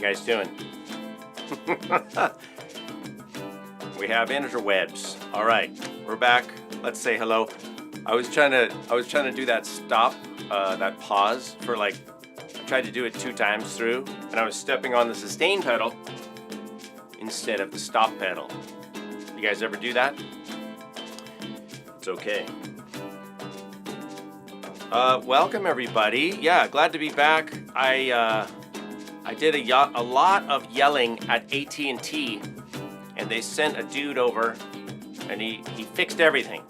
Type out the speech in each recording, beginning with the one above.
guys doing? We have interwebs. All right, we're back. Let's say hello. I was trying to do that stop, that pause for like. I tried to do it 2 times through, and I was stepping on the sustain pedal instead of the stop pedal. You guys ever do that? It's okay. Welcome everybody. Yeah, glad to be back. I did a lot of yelling at AT&T, and they sent a dude over, and he fixed everything.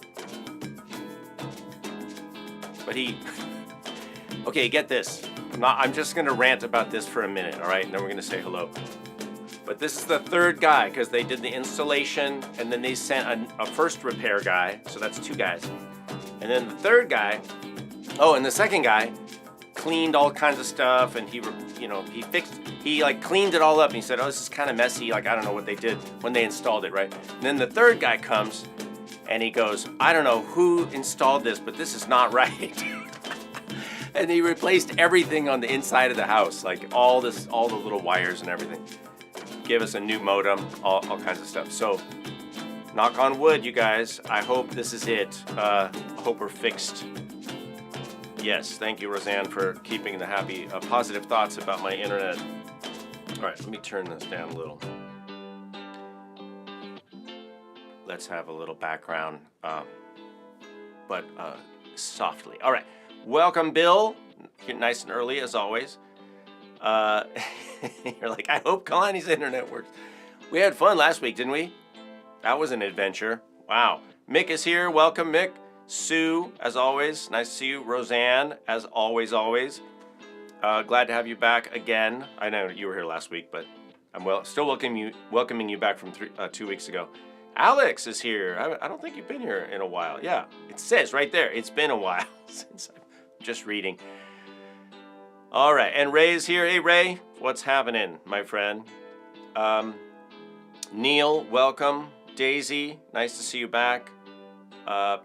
But okay, get this. I'm just gonna rant about this for a minute, all right? And then we're gonna say hello. But this is the 3rd guy, because they did the installation, and then they sent a first repair guy, so that's 2 guys. And then the 3rd guy, and the 2nd guy cleaned all kinds of stuff, and he like cleaned it all up, and he said, oh, this is kind of messy, like I don't know what they did when they installed it, right? And then the 3rd guy comes, and he goes, I don't know who installed this, but this is not right. And he replaced everything on the inside of the house, like all the little wires and everything. Gave us a new modem, all kinds of stuff. So, knock on wood, you guys. I hope this is it. I hope we're fixed. Yes, thank you, Roseanne, for keeping the happy, positive thoughts about my internet. All right, let me turn this down a little. Let's have a little background, but softly. All right, welcome, Bill. You're nice and early, as always. You're like, I hope Kalani's internet works. We had fun last week, didn't we? That was an adventure. Wow. Mick is here. Welcome, Mick. Sue, as always. Nice to see you. Roseanne, as always. Glad to have you back again. I know you were here last week, but I'm still welcoming you back from 2 weeks ago. Alex is here. I don't think you've been here in a while. Yeah, it says right there. It's been a while since I'm just reading. All right, and Ray is here. Hey, Ray, what's happening, my friend? Neil, welcome. Daisy, nice to see you back.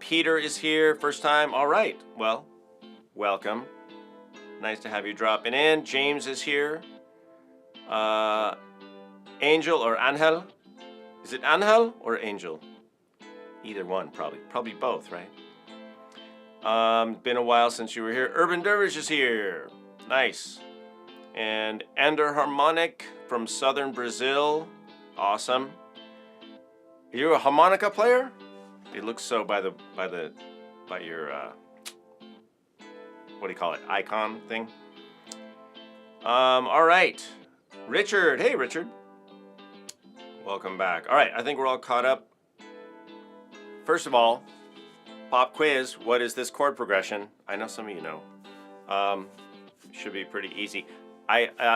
Peter is here, first time. All right, well, welcome. Nice to have you dropping in. James is here. Angel or Angel? Is it Angel or Angel? Either one, probably. Probably both, right? Been a while since you were here. Urban Dervish is here. Nice. And Ender Harmonic from southern Brazil. Awesome. Are you a harmonica player? It looks so by your what do you call it? Icon thing. All right. Richard. Hey, Richard. Welcome back. All right, I think we're all caught up. First of all, pop quiz. What is this chord progression? I know some of you know. Should be pretty easy.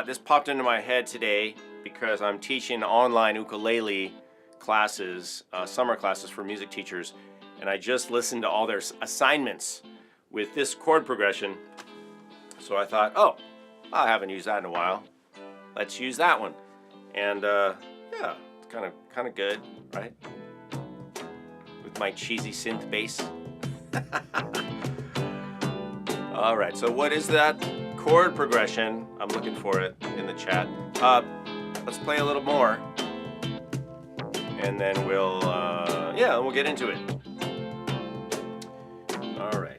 This popped into my head today because I'm teaching online ukulele classes, summer classes for music teachers, and I just listened to all their assignments with this chord progression. So I thought, oh, I haven't used that in a while. Let's use that one. And yeah, it's kind of good, right? With my cheesy synth bass. All right, so what is that chord progression? I'm looking for it in the chat. Let's play a little more, and then we'll get into it. All right.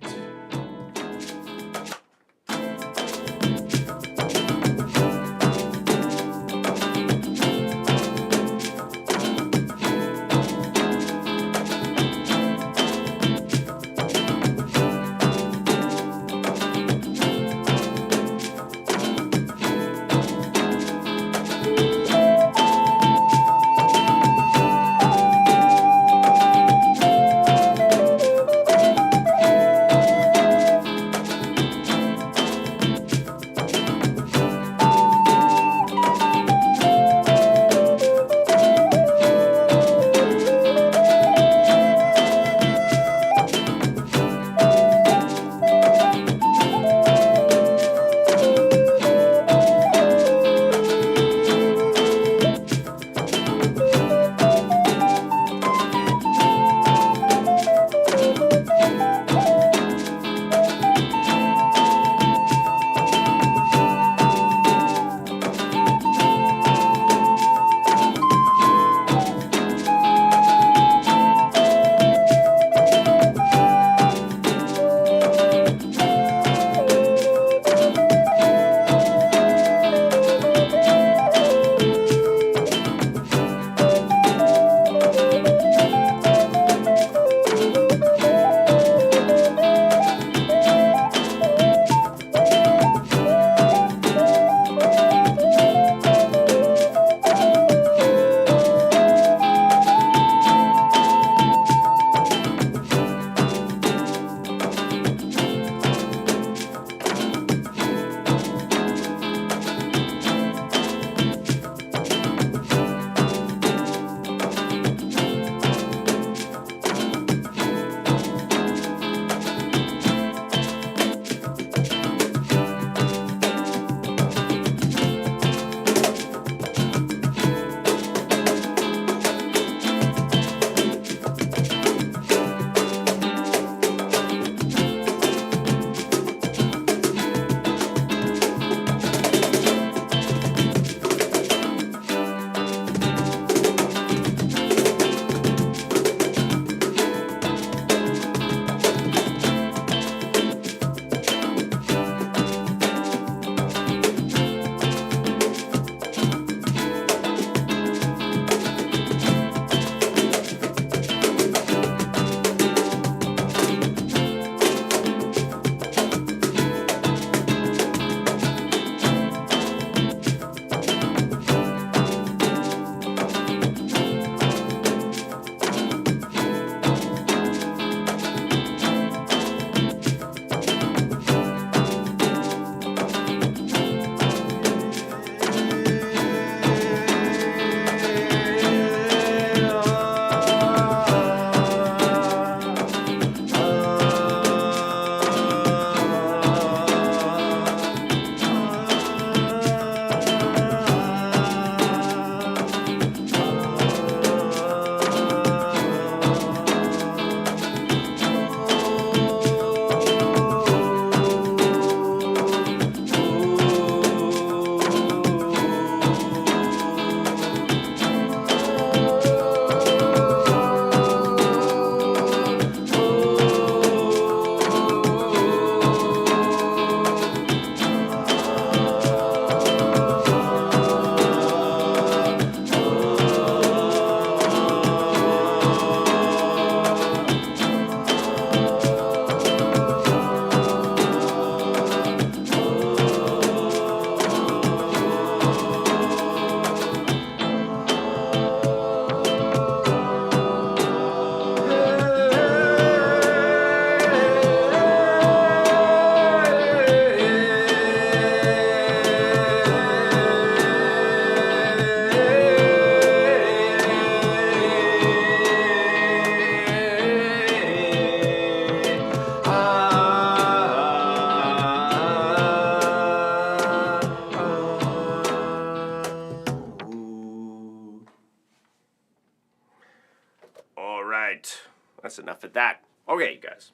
All right. That's enough of that. Okay, you guys.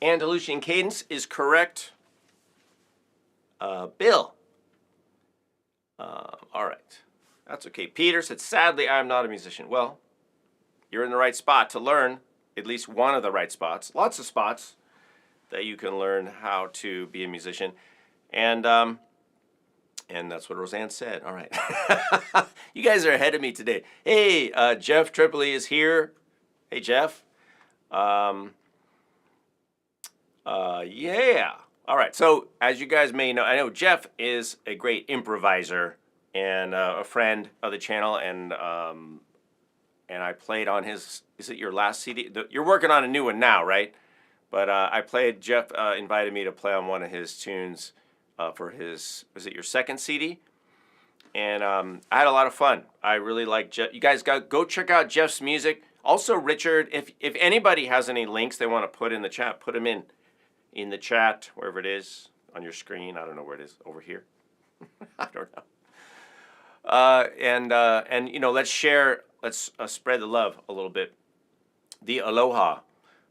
Andalusian cadence is correct. Bill. All right. That's okay. Peter said, sadly, I am not a musician. Well, you're in the right spot to learn at least one of the right spots. Lots of spots that you can learn how to be a musician. And that's what Roseanne said. All right. You guys are ahead of me today. Hey, Jeff Tripoli is here. Hey, Jeff. Yeah. All right. So, as you guys may know, I know Jeff is a great improviser and a friend of the channel, and I played on his. Is it your last CD? You're working on a new one now, right? But I played. Jeff invited me to play on one of his tunes for his. Was it your second CD? And I had a lot of fun. I really like Jeff. You guys go check out Jeff's music. Also, Richard, if anybody has any links they want to put in the chat, put them in the chat, wherever it is on your screen. I don't know where it is. Over here. I don't know. And you know, let's share. Let's spread the love a little bit. The aloha.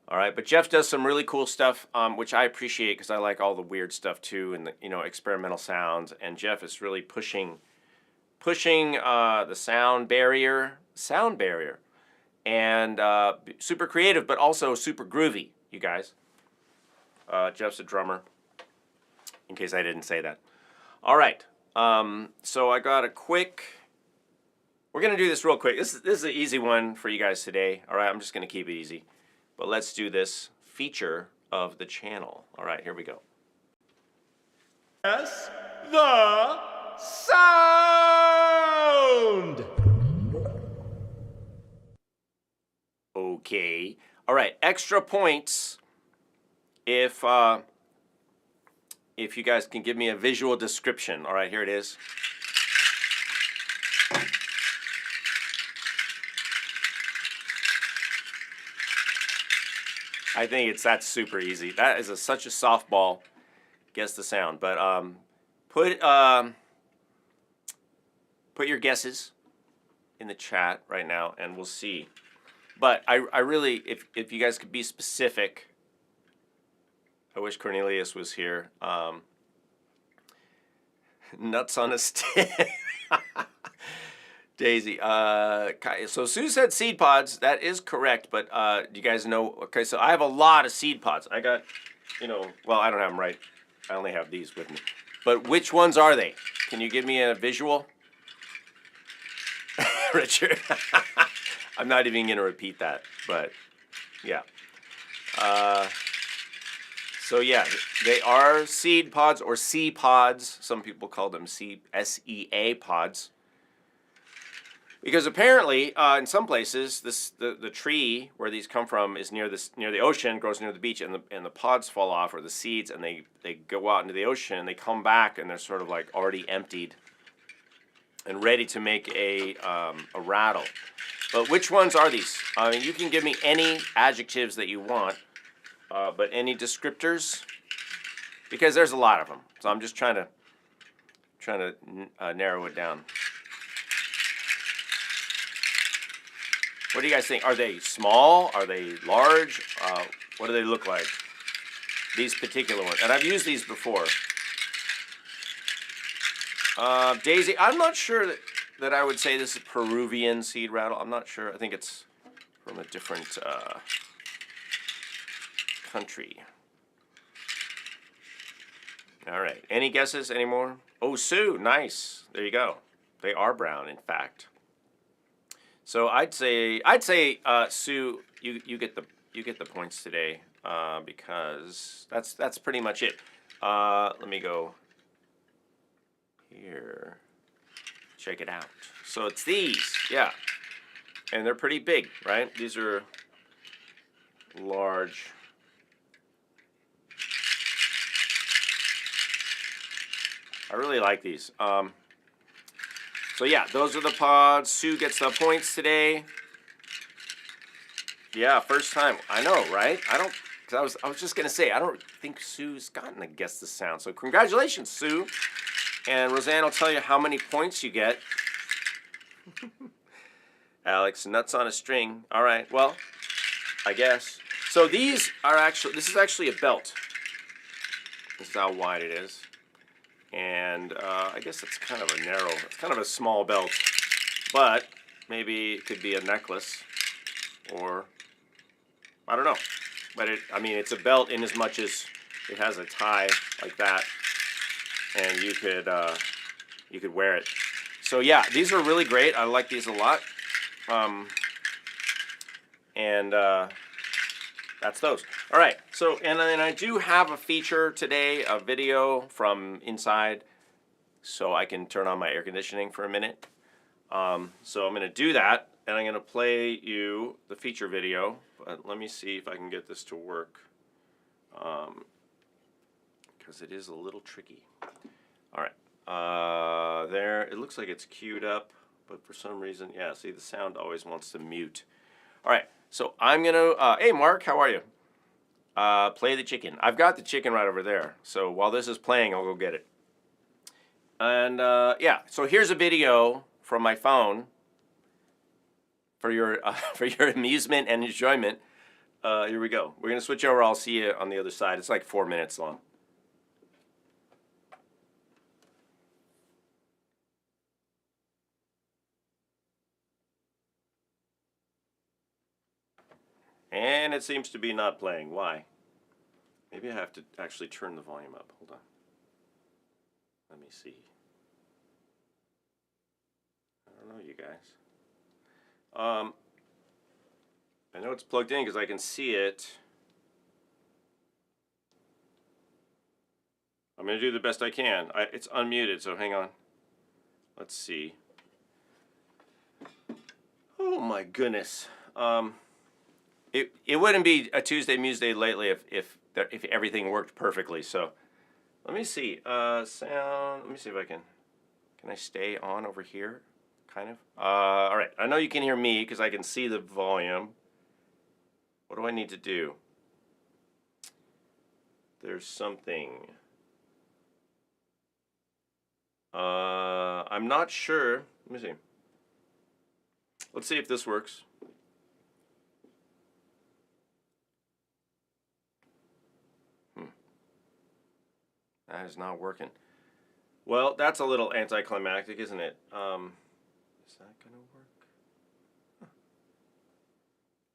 All right, but Jeff does some really cool stuff, which I appreciate because I like all the weird stuff too, and the, you know, experimental sounds. And Jeff is really pushing the sound barrier, and super creative, but also super groovy. You guys, Jeff's a drummer. In case I didn't say that. All right, so I got a quick. We're gonna do this real quick. This is an easy one for you guys today. All right, I'm just gonna keep it easy. But let's do this feature of the channel. All right, here we go. Guess the sound. Okay. All right, extra points if you guys can give me a visual description. All right, here it is. I think that's super easy. That is such a softball. Guess the sound, but put your guesses in the chat right now, and we'll see. But I really, if you guys could be specific, I wish Cornelius was here. Nuts on a stick. Daisy. So Sue said seed pods. That is correct, but do you guys know? Okay, so I have a lot of seed pods. I got, you know, well, I don't have them right. I only have these with me. But which ones are they? Can you give me a visual? Richard. I'm not even going to repeat that, but yeah. So yeah, they are seed pods or sea pods. Some people call them SEA pods. Because apparently, in some places, the tree where these come from is near the ocean, grows near the beach, and the pods fall off, or the seeds, and they go out into the ocean, and they come back, and they're sort of like already emptied and ready to make a rattle. But which ones are these? I mean, you can give me any adjectives that you want, but any descriptors, because there's a lot of them. So I'm just trying to narrow it down. What do you guys think? Are they small? Are they large? What do they look like? These particular ones. And I've used these before. Daisy, I'm not sure that I would say this is Peruvian seed rattle. I'm not sure. I think it's from a different country. All right. Any guesses? Any more? Oh, Sue. Nice. There you go. They are brown, in fact. So I'd say Sue, you get the points today because that's pretty much it. Let me go here. Check it out. So it's these, yeah, and they're pretty big, right? These are large. I really like these. So yeah, those are the pods. Sue gets the points today. Yeah, first time. I know, right? Cause I was just gonna say, I don't think Sue's gotten to guess the sound. So congratulations, Sue. And Roseanne will tell you how many points you get. Alex, nuts on a string. All right, well, I guess. So these are actually, this is actually a belt. This is how wide it is. And I guess it's kind of a narrow, it's kind of a small belt. But maybe it could be a necklace or, I don't know. But I mean, it's a belt in as much as it has a tie like that. And you could wear it. So yeah, these are really great. I like these a lot. That's those. All right. So, and then I do have a feature today, a video from inside, so I can turn on my air conditioning for a minute. So I'm going to do that, and I'm going to play you the feature video. But let me see if I can get this to work, because it is a little tricky. All right. There, it looks like it's queued up, but for some reason, yeah, see, the sound always wants to mute. All right, so I'm going to, hey, Mark, how are you? Play the chicken. I've got the chicken right over there, so while this is playing, I'll go get it. And, yeah, so here's a video from my phone for your amusement and enjoyment. Here we go. We're going to switch over. I'll see you on the other side. It's like 4 minutes long. And it seems to be not playing. Why? Maybe I have to actually turn the volume up. Hold on. Let me see. I don't know, you guys. I know it's plugged in because I can see it. I'm going to do the best I can. It's unmuted, so hang on. Let's see. Oh my goodness. It wouldn't be a Tuesday Museday lately if everything worked perfectly. So let me see. Sound. Let me see if I can. Can I stay on over here? Kind of. All right. I know you can hear me because I can see the volume. What do I need to do? There's something. I'm not sure. Let me see. Let's see if this works. That is not working. Well, that's a little anticlimactic, isn't it? Is that going to work? Huh.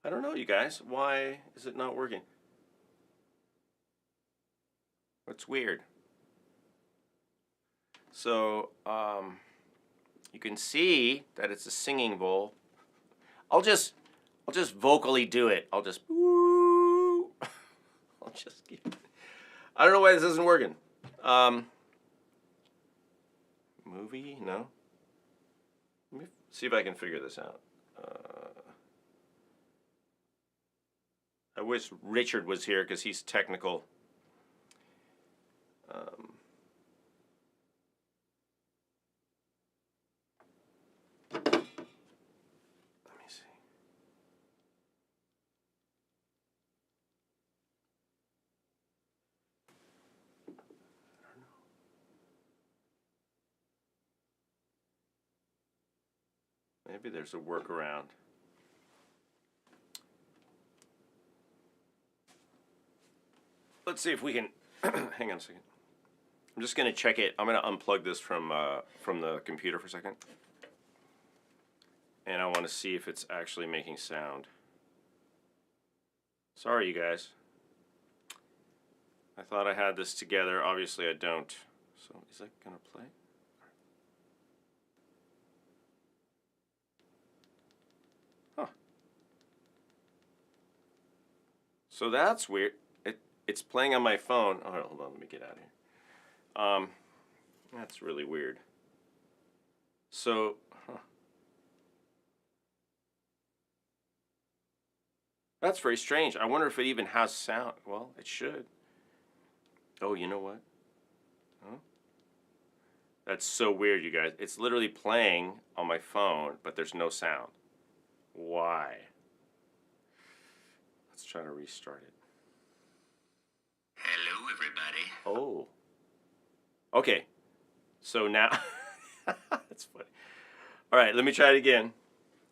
I don't know, you guys. Why is it not working? It's weird. So, you can see that it's a singing bowl. I'll just vocally do it. I'll just woo. I'll just keep. I don't know why this isn't working. Movie? No. Let me see if I can figure this out. I wish Richard was here because he's technical. Let me see. Maybe there's a workaround. Let's see if we can. Hang on a second. I'm just going to check it. I'm going to unplug this from the computer for a second. And I want to see if it's actually making sound. Sorry, you guys. I thought I had this together. Obviously, I don't. So, is that going to play? Huh. So that's weird. It's playing on my phone. Oh, hold on. Let me get out of here. That's really weird. So, huh. That's very strange. I wonder if it even has sound. Well, it should. Oh, you know what? Huh? That's so weird, you guys. It's literally playing on my phone, but there's no sound. Why? Let's try to restart it. Hello, everybody. Oh. Okay. So now... That's funny. All right, let me try it again.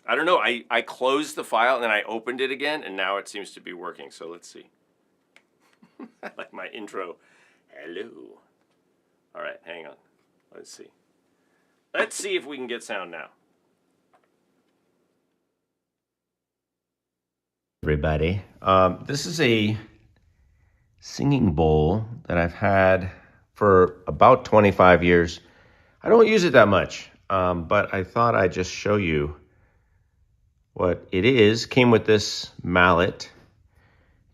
I don't know. I closed the file and then I opened it again, and now it seems to be working. So let's see. I like my intro. Hello. All right, hang on. Let's see. Let's see if we can get sound now. Everybody, this is a singing bowl that I've had for about 25 years. I don't use it that much, but I thought I'd just show you what it is. Came with this mallet,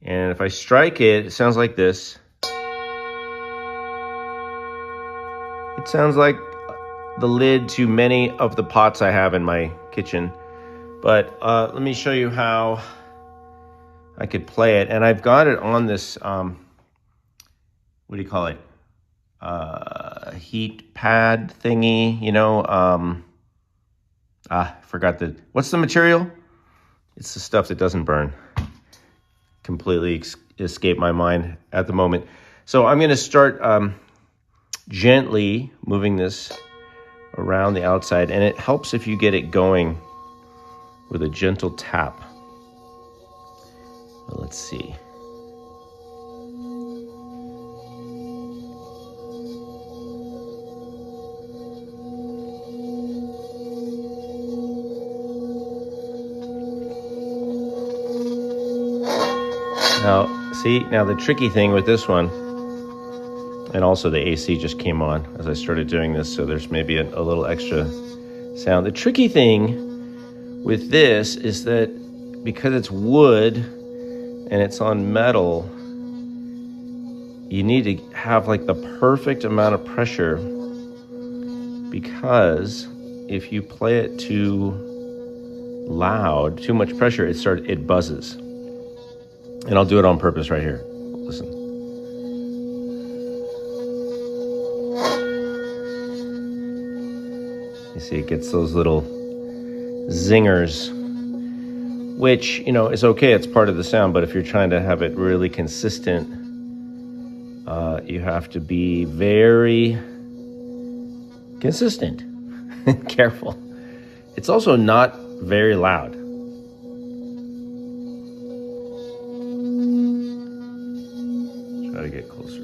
and if I strike it, it sounds like this. It sounds like the lid to many of the pots I have in my kitchen. But let me show you how I could play it. And I've got it on this, what do you call it? Heat pad thingy, you know. I forgot what's the material? It's the stuff that doesn't burn. Completely escaped my mind at the moment. So I'm going to start gently moving this around the outside, and it helps if you get it going with a gentle tap. Well, let's see. Now, see, now the tricky thing with this one, and also the AC just came on as I started doing this, so there's maybe a little extra sound. The tricky thing with this is that because it's wood and it's on metal, you need to have like the perfect amount of pressure, because if you play it too loud, too much pressure, it buzzes. And I'll do it on purpose right here. Listen. You see, it gets those little zingers, which, you know, is okay. It's part of the sound. But if you're trying to have it really consistent, you have to be very consistent and careful. It's also not very loud. Try to get closer.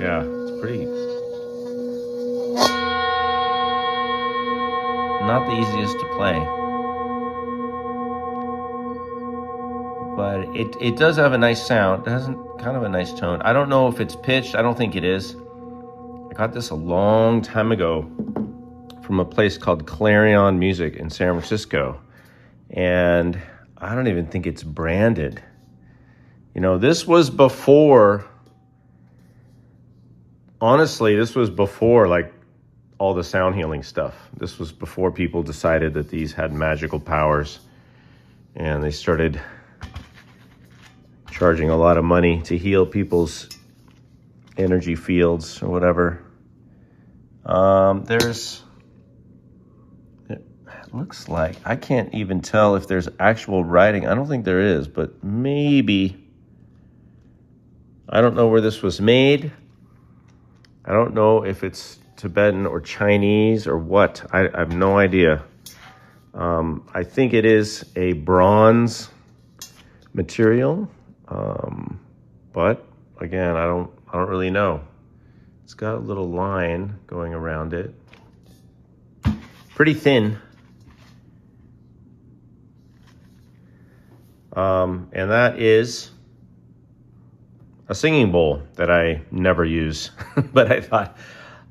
Yeah, it's pretty. Not the easiest to play. But it does have a nice sound. It has kind of a nice tone. I don't know if it's pitched. I don't think it is. I got this a long time ago from a place called Clarion Music in San Francisco. And I don't even think it's branded. You know, this was before, honestly, this was before like all the sound healing stuff. This was before people decided that these had magical powers, and they started charging a lot of money to heal people's energy fields or whatever. It looks like, I can't even tell if there's actual writing. I don't think there is, but maybe. I don't know where this was made. I don't know if it's Tibetan or Chinese or what. I have no idea. I think it is a bronze material, but again, I don't really know. It's got a little line going around it. Pretty thin. And that is a singing bowl that I never use, but I thought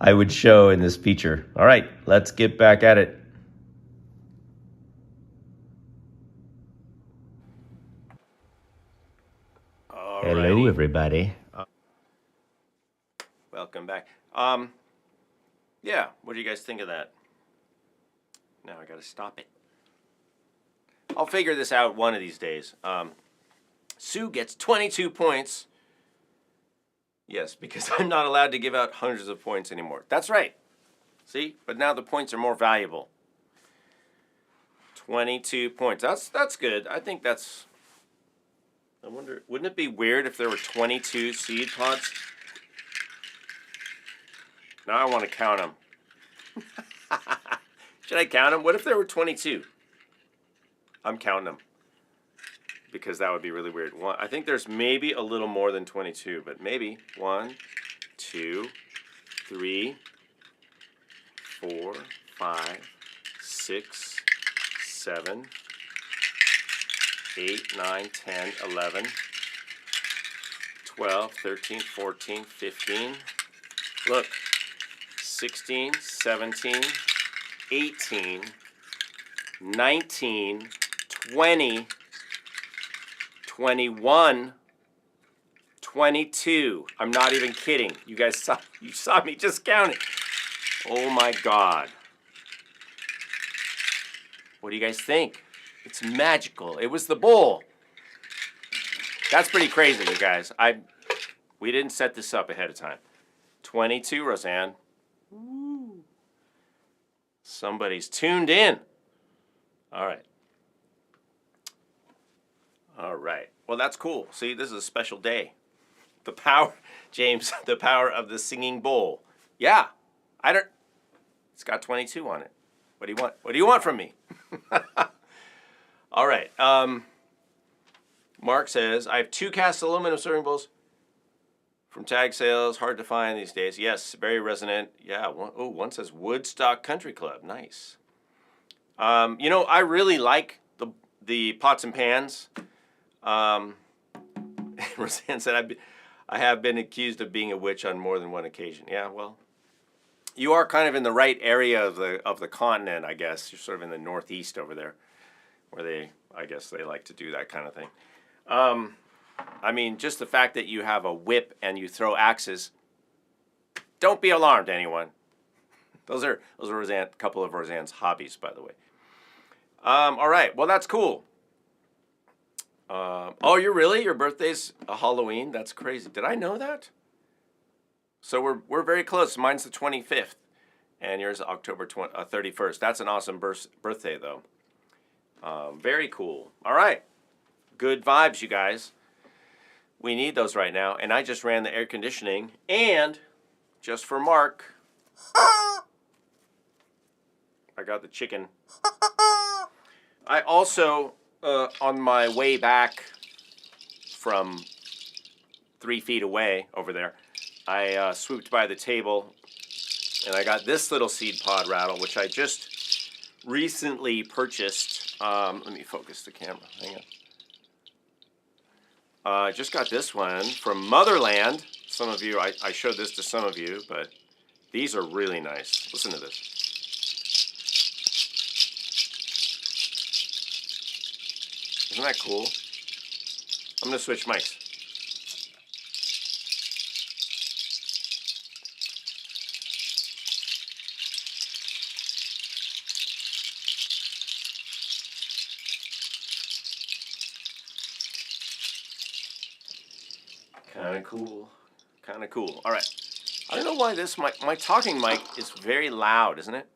I would show in this feature. All right, let's get back at it. Alrighty. Hello, everybody. Welcome back. Yeah, what do you guys think of that? Now I gotta stop it. I'll figure this out one of these days. Sue gets 22 points. Yes, because I'm not allowed to give out hundreds of points anymore. That's right. See? But now the points are more valuable. 22 points. That's good. I think I wonder, wouldn't it be weird if there were 22 seed pods? Now I want to count them. Should I count them? What if there were 22? I'm counting them because that would be really weird. I think there's maybe a little more than 22, but maybe 1, 2, 3, 4, 5, 6, 7, 8, 9, 10, 11, 12, 13, 14, 15. Look, 16, 17, 18, 19, 20, 21, 22. I'm not even kidding. You guys saw me just counting. Oh my God. What do you guys think? It's magical. It was the bowl. That's pretty crazy, you guys. We didn't set this up ahead of time. 22, Roseanne. Woo. Somebody's tuned in. All right. All right. Well, that's cool. See, this is a special day. The power, James, the power of the singing bowl. Yeah. It's got 22 on it. What do you want? What do you want from me? All right. Mark says, I have 2 cast aluminum serving bowls from tag sales. Hard to find these days. Yes, very resonant. Yeah. One says Woodstock Country Club. Nice. You know, I really like the pots and pans. Roseanne said, I have been accused of being a witch on more than one occasion. Yeah, well, you are kind of in the right area of the continent, I guess. You're sort of in the northeast over there, where I guess they like to do that kind of thing. I mean, just the fact that you have a whip and you throw axes, don't be alarmed, anyone. Those are a couple of Roseanne's hobbies, by the way. All right, well, that's cool. Oh, your birthday's a Halloween? That's crazy. Did I know that? So we're very close. Mine's the 25th, and yours is October 31st. That's an awesome birthday, though. Very cool. All right. Good vibes, you guys. We need those right now. And I just ran the air conditioning. And just for Mark, I got the chicken. I also, on my way back from 3 feet away over there, I swooped by the table and I got this little seed pod rattle, which I just recently purchased. Let me focus the camera. Hang on. I just got this one from Motherland. Some of you, I showed this to some of you, but these are really nice. Listen to this. Isn't that cool? I'm going to switch mics. Kind of cool. Kind of cool. All right. I don't know why this my talking mic is very loud, isn't it?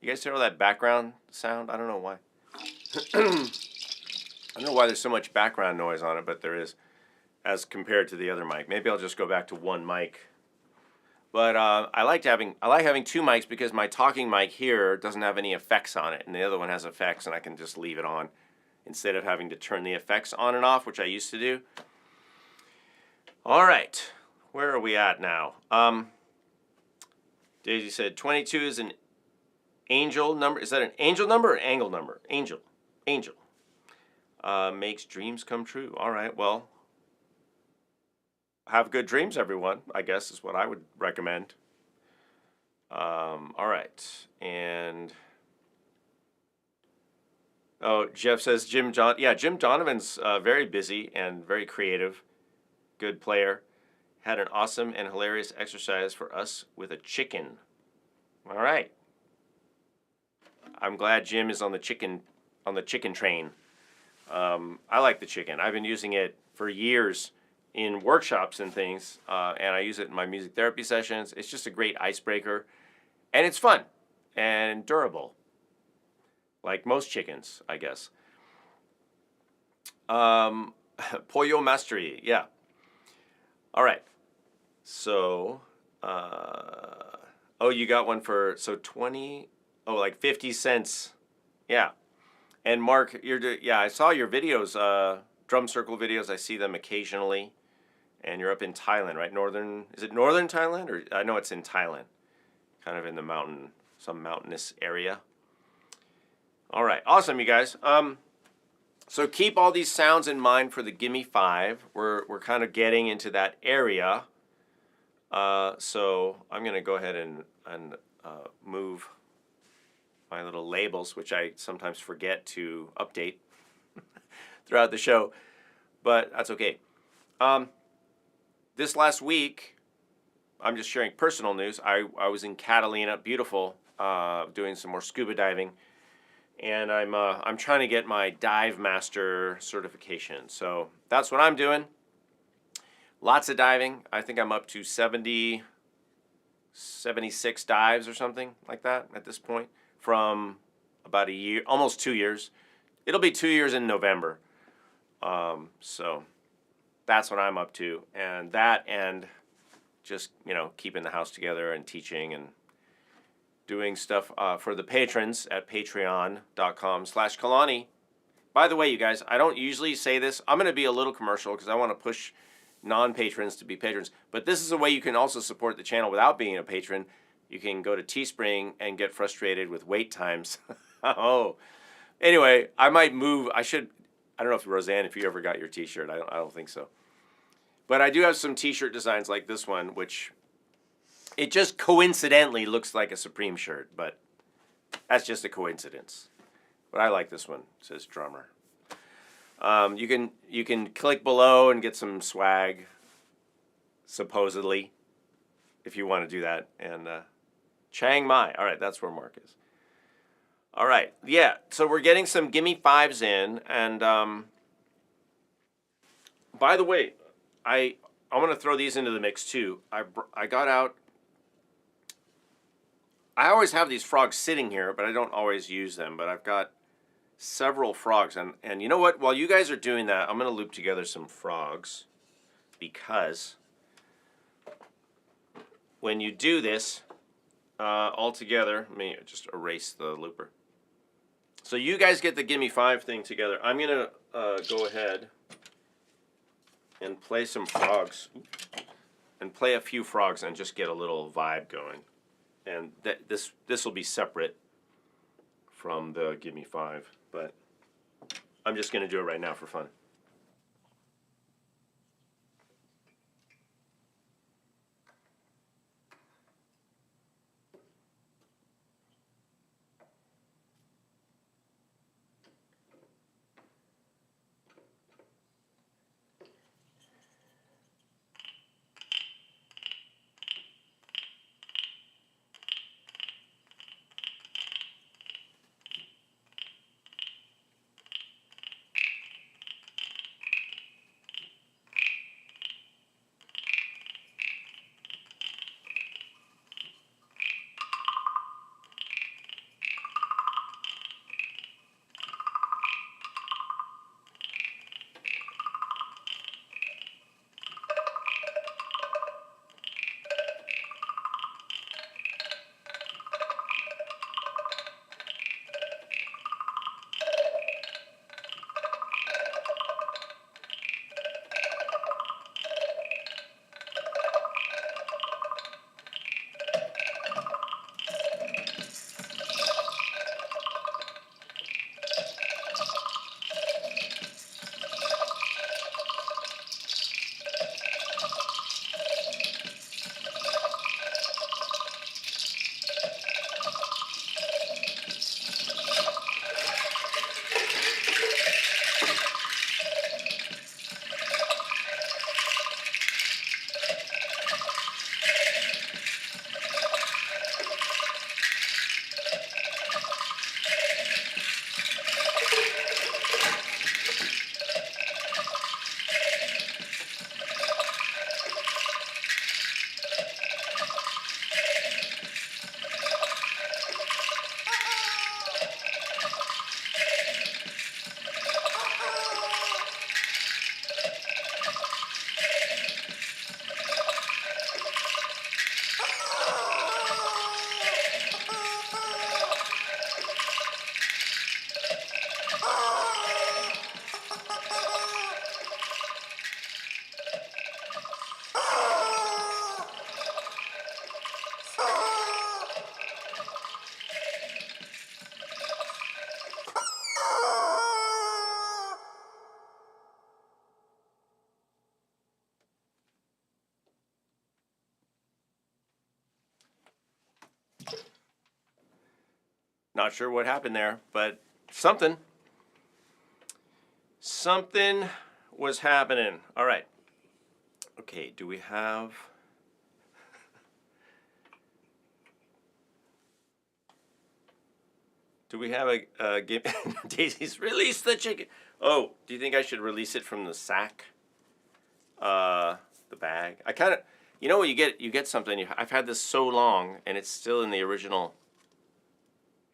You guys hear all that background sound? I don't know why. I don't know why there's so much background noise on it, but there is, as compared to the other mic. Maybe I'll just go back to one mic. But I like having 2 mics because my talking mic here doesn't have any effects on it, and the other one has effects, and I can just leave it on instead of having to turn the effects on and off, which I used to do. All right, where are we at now? Daisy said 22 is an angel number. Is that an angel number or an angle number? Angel. Angel. Makes dreams come true. All right, well, have good dreams, everyone, I guess is what I would recommend. All right, and oh, Jeff says Jim Donovan's very busy and very creative, good player. Had an awesome and hilarious exercise for us with a chicken. All right, I'm glad Jim is on the chicken train. I like the chicken. I've been using it for years in workshops and things, and I use it in my music therapy sessions. It's just a great icebreaker, and it's fun and durable, like most chickens, I guess. Pollo Mastery, yeah. All right. So, you got one for, so 20, oh, like 50 cents. Yeah. And Mark, yeah, I saw your videos, drum circle videos. I see them occasionally. And you're up in Thailand, right? Is it northern Thailand? Or I know it's in Thailand. Kind of in the some mountainous area. All right, awesome, you guys. So keep all these sounds in mind for the Gimme 5. We're kind of getting into that area. So I'm going to go ahead and move my little labels, which I sometimes forget to update throughout the show, but that's okay. This last week, I'm just sharing personal news. I was in Catalina, beautiful, doing some more scuba diving. And I'm trying to get my dive master certification. So that's what I'm doing. Lots of diving. I think I'm up to 76 dives or something like that at this point from about a year, almost 2 years. It'll be 2 years in November. So that's what I'm up to. And just, keeping the house together and teaching and doing stuff for the patrons at patreon.com/Kalani. By the way, you guys, I don't usually say this. I'm going to be a little commercial because I want to push non-patrons to be patrons. But this is a way you can also support the channel without being a patron. You can go to Teespring and get frustrated with wait times. Oh, anyway, I might move. I don't know if Roseanne, if you ever got your T-shirt. I don't think so. But I do have some T-shirt designs like this one, which it just coincidentally looks like a Supreme shirt, but that's just a coincidence. But I like this one. It says drummer. You can click below and get some swag, supposedly, if you want to do that. And Chiang Mai. All right, that's where Mark is. All right, yeah. So we're getting some Gimme 5s in, and by the way, I want to throw these into the mix too. I got out. I always have these frogs sitting here, but I don't always use them. But I've got several frogs. And you know what? While you guys are doing that, I'm going to loop together some frogs. Because when you do this all together, let me just erase the looper. So you guys get the Gimme 5 thing together. I'm going to go ahead and play some frogs. And play a few frogs and just get a little vibe going. And this will be separate from the Gimme 5, but I'm just going to do it right now for fun. Not sure what happened there, but something was happening. All right. Okay, do we have... Do we have a Daisy's release the chicken? Oh, do you think I should release it from the sack? The bag. I kind of, you know what you get something. I've had this so long, and it's still in the original,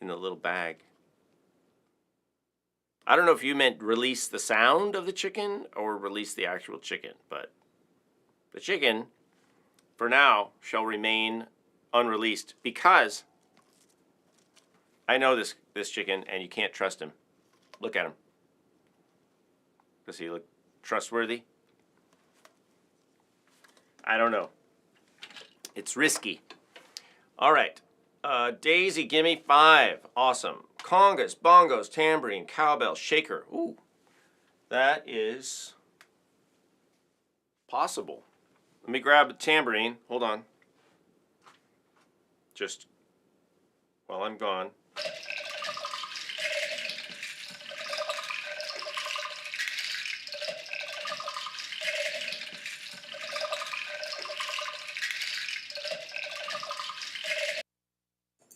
in the little bag. I don't know if you meant release the sound of the chicken or release the actual chicken, but the chicken, for now, shall remain unreleased because I know this chicken, and you can't trust him. Look at him. Does he look trustworthy? I don't know. It's risky. All right. Daisy, gimme 5. Awesome. Congas, bongos, tambourine, cowbell, shaker. Ooh. That is possible. Let me grab a tambourine. Hold on. Just while I'm gone.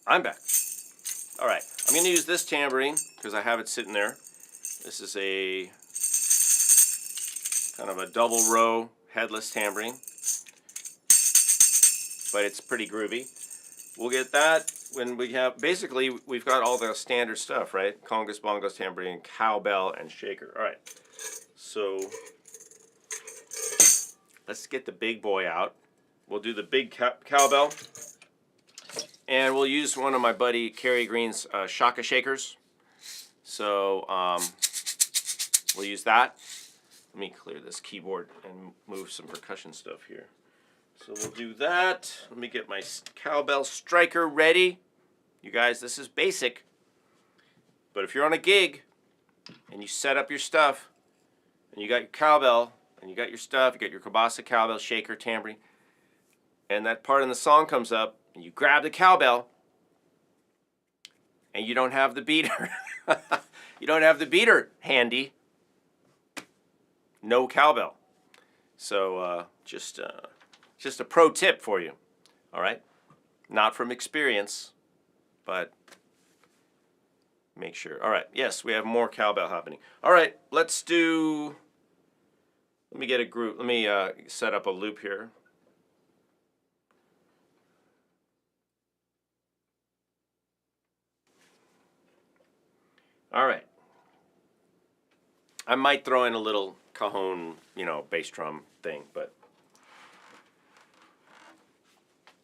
I'm back. All right, I'm going to use this tambourine because I have it sitting there. This is a kind of a double row headless tambourine, but it's pretty groovy. We'll get that when we have, basically we've got all the standard stuff, right? Congas, bongos, tambourine, cowbell, and shaker. All right, so let's get the big boy out. We'll do the big cowbell. And we'll use one of my buddy Kerry Green's Shaka shakers. So we'll use that. Let me clear this keyboard and move some percussion stuff here. So we'll do that. Let me get my cowbell striker ready. You guys, this is basic. But if you're on a gig and you set up your stuff and you got your cowbell and you got your stuff, you got your kielbasa, cowbell, shaker, tambourine, and that part in the song comes up, and you grab the cowbell, and you don't have the beater. You don't have the beater handy. No cowbell. So just a pro tip for you. All right? Not from experience, but make sure. All right. Yes, we have more cowbell happening. All right. Let's do... Let me get a group. Let me set up a loop here. All right. I might throw in a little cajon, bass drum thing, but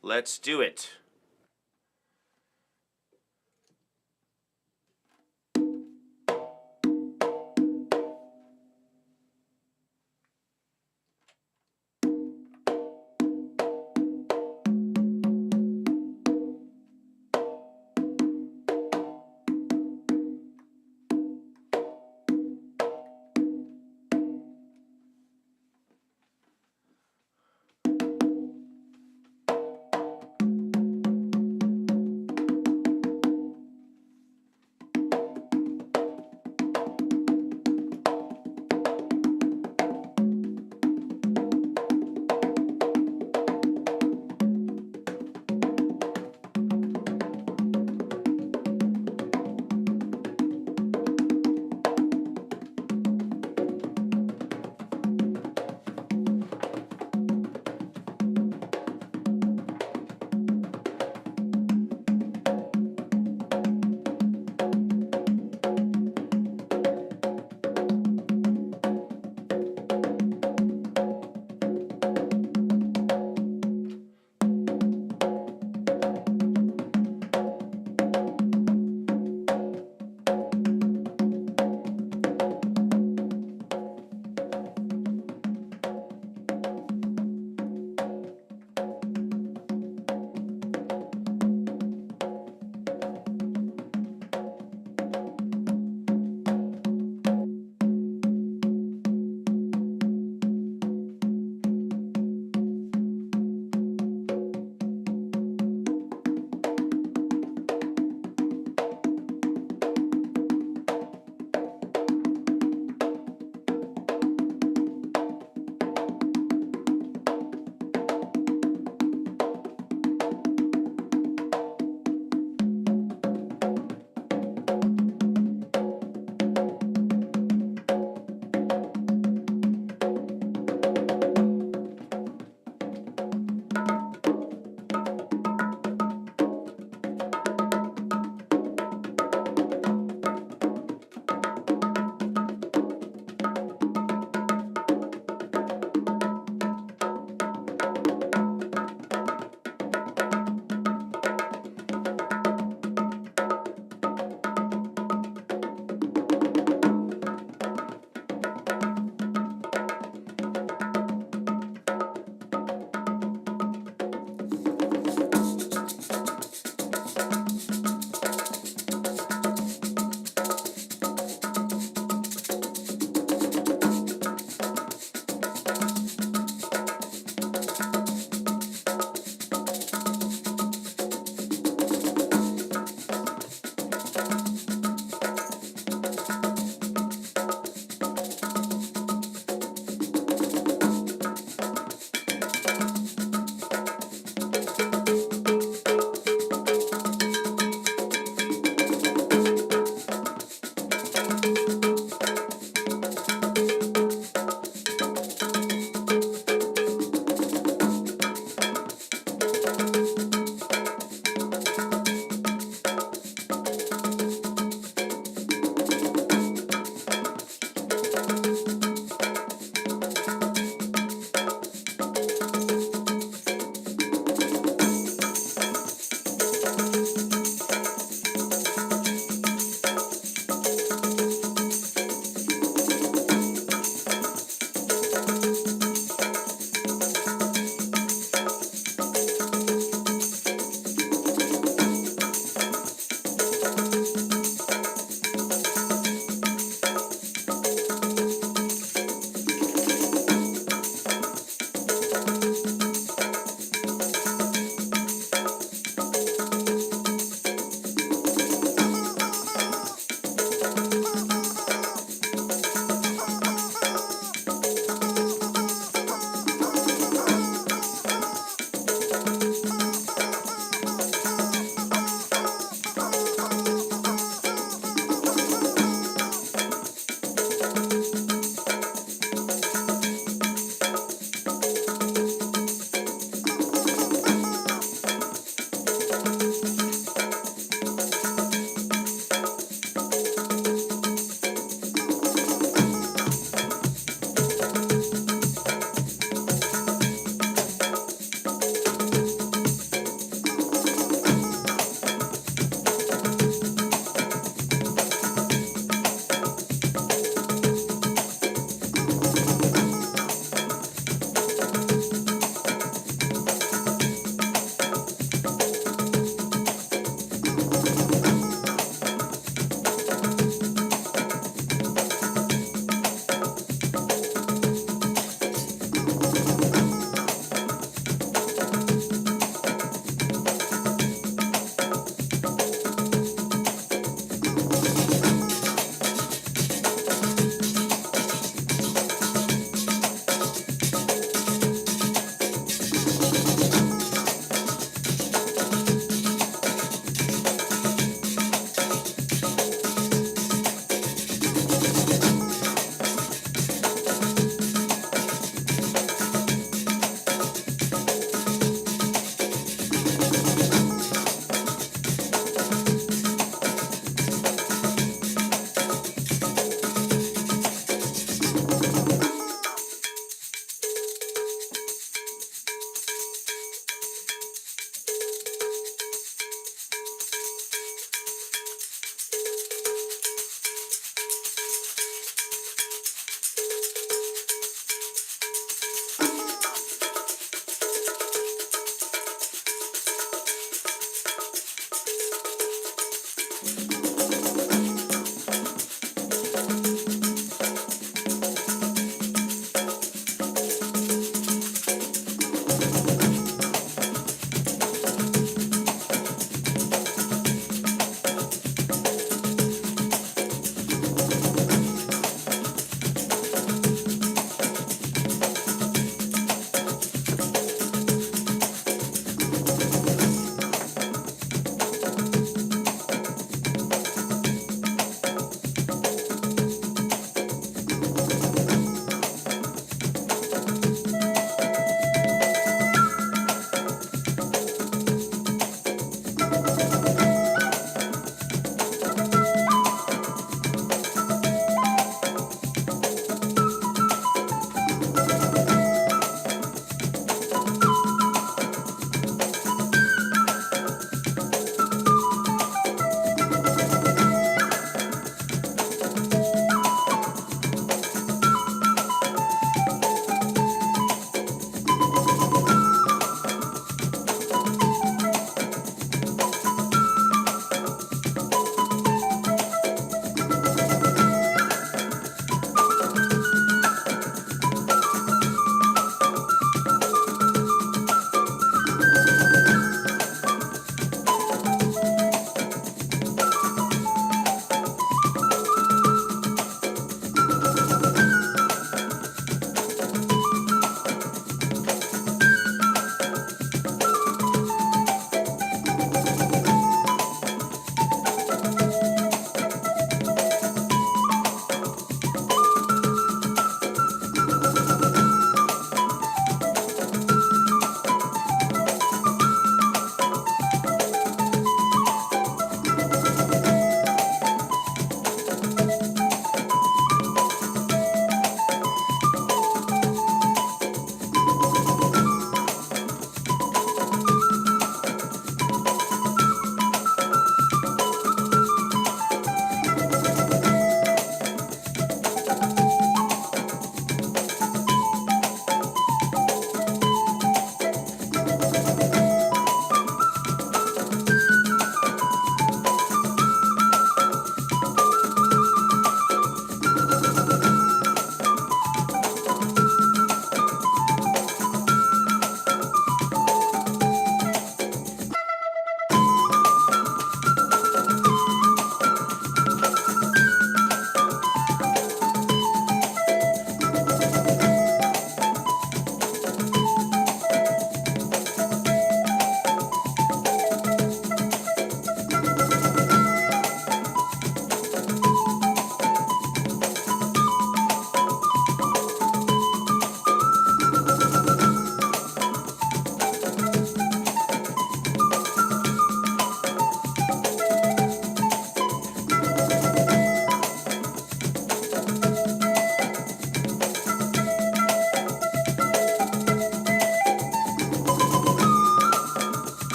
let's do it.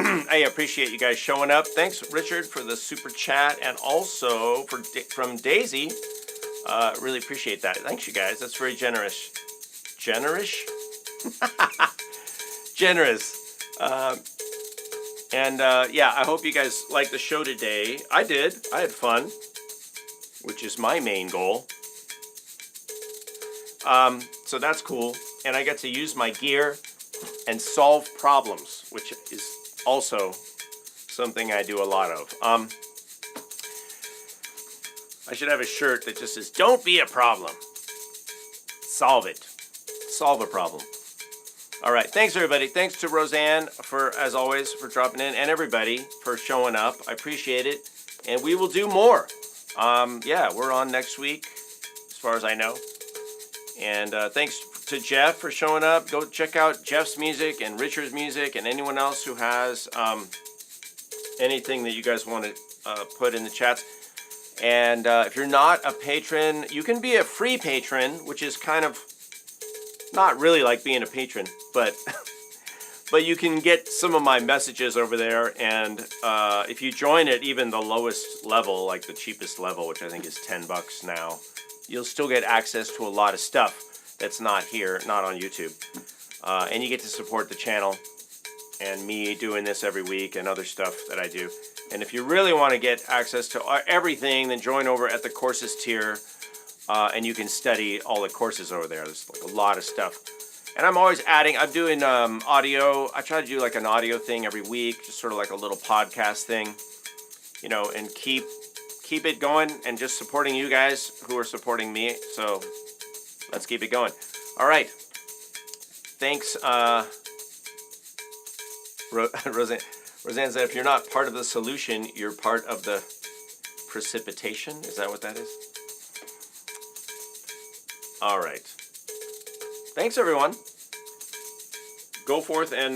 I appreciate you guys showing up. Thanks, Richard, for the super chat, and also from Daisy. Really appreciate that. Thanks, you guys. That's very generous. Generous? Generous. Yeah, I hope you guys liked the show today. I did. I had fun, which is my main goal. So that's cool. And I get to use my gear and solve problems, which is also something I do a lot of. I should have a shirt that just says, "Don't be a problem. Solve it. Solve a problem." All right. Thanks, everybody. Thanks to Roseanne, for, as always, for dropping in, and everybody for showing up. I appreciate it. And we will do more. Yeah, we're on next week, as far as I know. And thanks to Jeff for showing up. Go check out Jeff's music and Richard's music and anyone else who has anything that you guys want to put in the chats. And if you're not a patron, you can be a free patron, which is kind of not really like being a patron, but but you can get some of my messages over there. And if you join at even the lowest level, like the cheapest level, which I think is $10 now, you'll still get access to a lot of stuff that's not here, not on YouTube. And you get to support the channel and me doing this every week and other stuff that I do. And if you really want to get access to everything, then join over at the courses tier, and you can study all the courses over there. There's like a lot of stuff. And I'm always adding, I'm doing audio. I try to do like an audio thing every week, just sort of like a little podcast thing, you know, and keep it going and just supporting you guys who are supporting me. So let's keep it going. All right. Thanks, Roseanne. Roseanne said, if you're not part of the solution, you're part of the precipitation. Is that what that is? All right. Thanks, everyone. Go forth and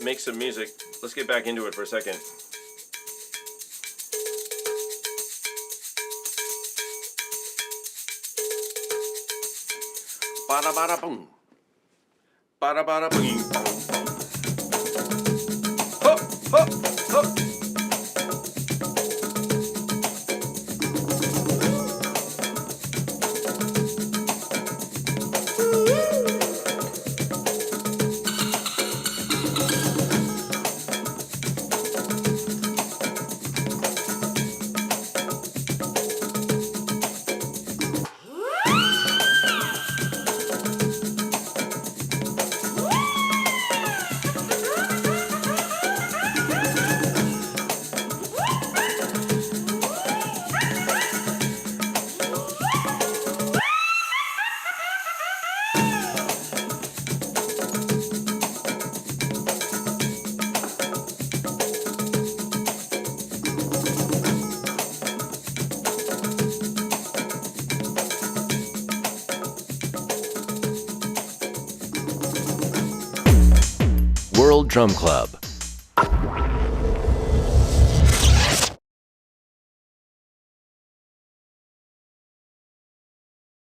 make some music. Let's get back into it for a second. Bada bada boom. Bada bada boom. Hop, hop, hop. Drum Club.